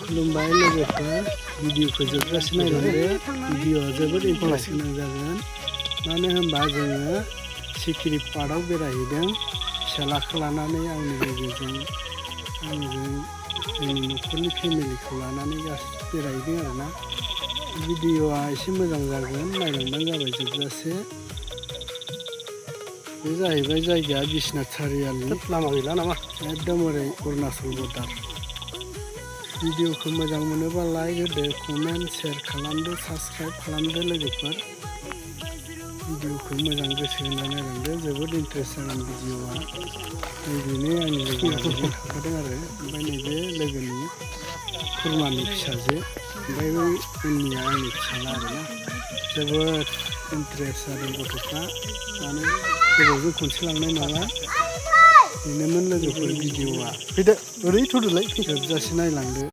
खुलुमबाय लोगोफोर भिडिअखौ जोबजासिम नायलांदो भिडिअआ जोबोद इन्टारेस्ट गोनां जागोन मानो होनबा जोङो सिखिरि पार्कआव बेरायहैदों फिसालाखौ लानानै आंनि लोगोजों आंजों जोंनि न'खरनि फेमिलिखौ लानानै गासिबो बेरायहैदों आरोना भिडिअआ एसे मोजां जागोन नायलांबानो जाबाय जोबजासे बे जाहैबाय जायगाया बिश्वनाथ सारिआलि लामा गैला नामा एकदम ओरै अरुणाचल बर्डार भिडिअखौ मोजां मोनोबा लाइक होदो कमेन्ट शेयार खालामदो साबस्क्राइब खालामदो लोगोफोर भिडिअखौ मोजां गोसो होनानै नायलांदो जोबोद इन्टारेस्ट जागोन भिडिअआ नैबेनो आंनि लोगोआ थाखादों आरो ओमफ्राय नैबे लोगोनि खुरमानि फिसाजो ओमफ्राय बै उननिया आंनि फिसाला आरोना जोबोद इन्टारेस्ट जादों गथ'फ्रा माने गोबावजों खनसे लांनाय नालाय बेनोमोन लोगोफोर भिडिअआ फैदो ओरै थुदोलाय जोबजासे नायलांदो।